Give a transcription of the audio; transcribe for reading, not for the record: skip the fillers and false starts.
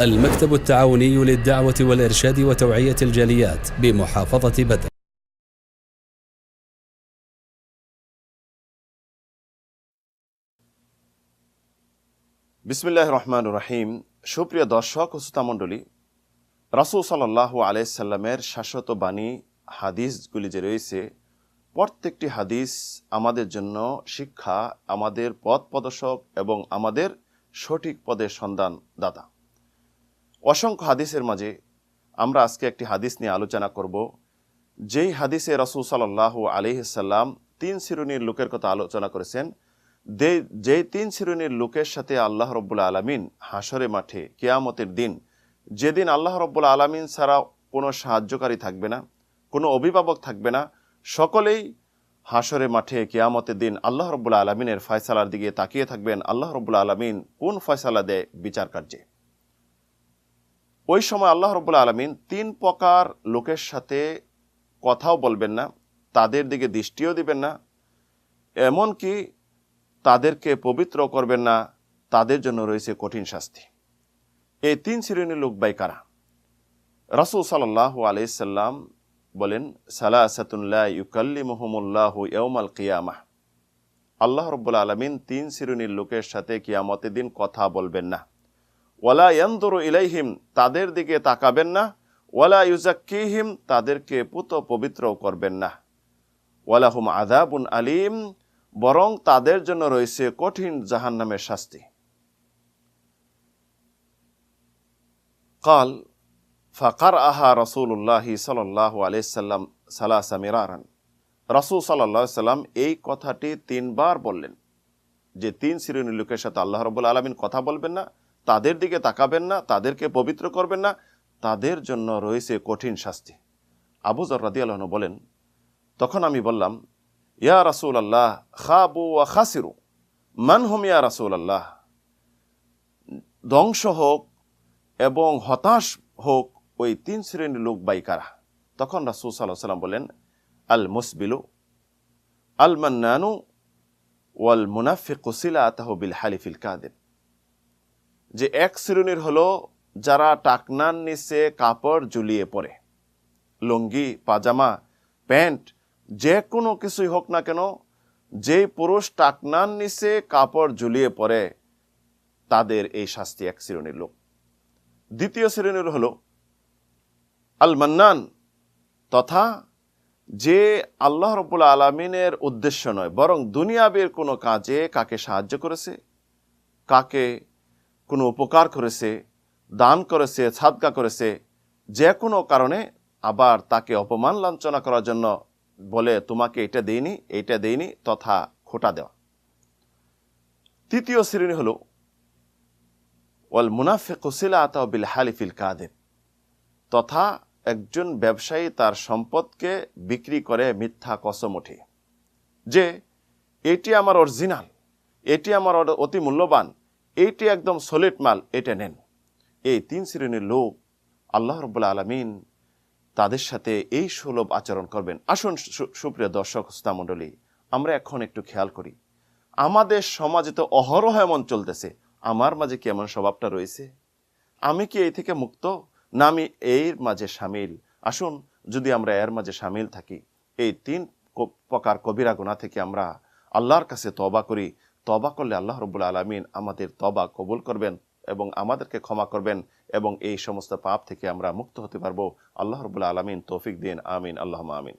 المكتب التعاوني للدعوة والإرشاد وتوعية الجاليات بمحافظة بدر। বিসমিল্লাহির রহমানির রহিম। সুপ্রিয় দর্শক ও শ্রোতামণ্ডলী, রাসূল সাল্লাল্লাহু আলাইহি সাল্লামের শাশ্বত বাণী হাদিসগুলি যে রয়েছে, প্রত্যেকটি হাদিস আমাদের জন্য শিক্ষা, আমাদের পথ প্রদর্শক এবং আমাদের সঠিক পদের সন্ধান দাতা। অসংখ্য হাদিসের মাঝে আমরা আজকে একটি হাদিস নিয়ে আলোচনা করব, যেই হাদিসে রাসূল সাল্লাল্লাহু আলাইহি সাল্লাম 3 শ্রেণীর লোকের কথা আলোচনা করেছেন। যেই 3 শ্রেণীর লোকের সাথে আল্লাহ রব্বুল আলামিন হাসরে মাঠে কিয়ামতের দিন, যেদিন আল্লাহ রব্বুল আলামিন ছাড়া কোনো সাহায্যকারী থাকবে না, কোনো অভিভাবক থাকবে না, সকলেই হাসরে মাঠে কিয়ামতের দিন আল্লাহ রব্বুল আলামিনের ফয়সালার দিকে তাকিয়ে থাকবেন। আল্লাহ রব্বুল আলামিন কোন ফয়সালা দেয় বিচার কার্যে। ওই সময় আল্লাহ রব্বুল আলামিন 3 প্রকার লোকের সাথে কথাও বলবেন না, তাদের দিকে দৃষ্টিও দিবেন না, এমনকি তাদেরকে পবিত্র করবেন না। তাদের জন্য রয়েছে কঠিন শাস্তি। এই 3 শ্রেণীর লোক কারা? রাসূল সাল্লাল্লাহু আলাইহি সাল্লাম বলেন, সালাসাতুন লা ইউকাল্লিমুহুমুল্লাহু ইয়াওমাল কিয়ামাহ। আল্লাহ রাব্বুল আলামিন 3 শ্রেণীর লোকের সাথে কিয়ামতের দিন কথা বলবেন না। ওয়ালা ইয়ানদুরু ইলাইহিম, তাদের দিকে তাকাবেন না। ওয়ালা ইউজাক্কিহিম, তাদেরকে পবিত্র করবেন না। ওয়ালাহুম আযাবুন আলীম, বরং তাদের জন্য রয়েছে কঠিন জাহান্নামের শাস্তি। কাল ফাকারআহা রাসূলুল্লাহি সাল্লাল্লাহু আলাইহি সাল্লাম সালাসা মিরারান। রাসূল সাল্লাল্লাহু আলাইহি সাল্লাম এই কথাটি 3 বার বললেন, যে 3 শ্রেণীর লোকের সাথে আল্লাহ রাব্বুল আলামিন কথা বলবেন না, তাদের দিকে তাকাবেন না, তাদেরকে পবিত্র করবেন না, তাদের জন্য রয়েছে কঠিন শাস্তি। আবু যর রাদিয়াল্লাহু আনহু বলেন, তখন আমি বললাম, ইয়া রাসূলুল্লাহ, খাবু ওয়া খাসিরু, মান হুম ইয়া রাসূলুল্লাহ? ধ্বংস হোক এবং হতাশ হোক ওই 3 শ্রেণীর লোক কারা? তখন রাসূল সাল্লাল্লাহু আলাইহি সাল্লাম বলেন, আল মুসবিলু আল মান্নানু ওয়াল মুনাফিকু সিলাতাহু বিল হালিফিল কাযিব। যে এক শ্রেণীর হলো যারা টাকনার নিচে কাপড় ঝুলিয়ে পড়ে, লুঙ্গি, পাজামা, প্যান্ট, যে কোনো কিছুই হোক না কেন, যে পুরুষ টাকনার নিচে কাপড় ঝুলিয়ে পড়ে, তাদের এই শাস্তি এক শ্রেণীর লোক। দ্বিতীয় শ্রেণীর হলো আল মান্নান, তথা যে আল্লাহ রাব্বুল আলামিনের উদ্দেশ্য নয়, বরং দুনিয়াবীর কোনো কাজে কাকে সাহায্য করেছে, কাকে কোনো উপকার করেছে, দান করেছে, সাদকা করেছে, যে কোনো কারণে আবার তাকে অপমান লাঞ্ছনা করার জন্য বলে, তোমাকে এটা দেইনি, এইটা দেইনি, তথা খোটা দেওয়া। তৃতীয় শ্রেণী হলো ওয়াল মুনাফিকু সিলাতাহু বিল হালিফিল কাযিব, তথা একজন ব্যবসায়ী তার সম্পদকে বিক্রি করে মিথ্যা কসম ওঠে, যে এটি আমার অরিজিনাল, এটি আমার অতি মূল্যবান, এইটি একদম সলিড মাল, এটা নেন। এই 3 শ্রেণীর লোক আল্লাহ রাব্বুল আলামিন তাদের সাথে এই সুলভ আচরণ করবেন। আসুন সুপ্রিয় দর্শক শ্রোতামণ্ডলী, আমরা এখন একটু খেয়াল করি, আমাদের সমাজে তো অহরহ এমন চলতেছে, আমার মাঝে কি এমন স্বভাবটা রয়েছে? আমি কি এই থেকে মুক্ত, না আমি এর মাঝে শামিল? আসুন, যদি আমরা এর মাঝে শামিল থাকি, এই 3 প্রকার কবিরা গুনাহ থেকে আমরা আল্লাহর কাছে তওবা করি। তওবা করলে আল্লাহ রাব্বুল আলামিন আমাদের তওবা কবুল করবেন এবং আমাদেরকে ক্ষমা করবেন, এবং এই সমস্ত পাপ থেকে আমরা মুক্ত হতে পারবো। আল্লাহ রাব্বুল আলামিন তৌফিক দিন। আমিন, আল্লাহুম্মা আমিন।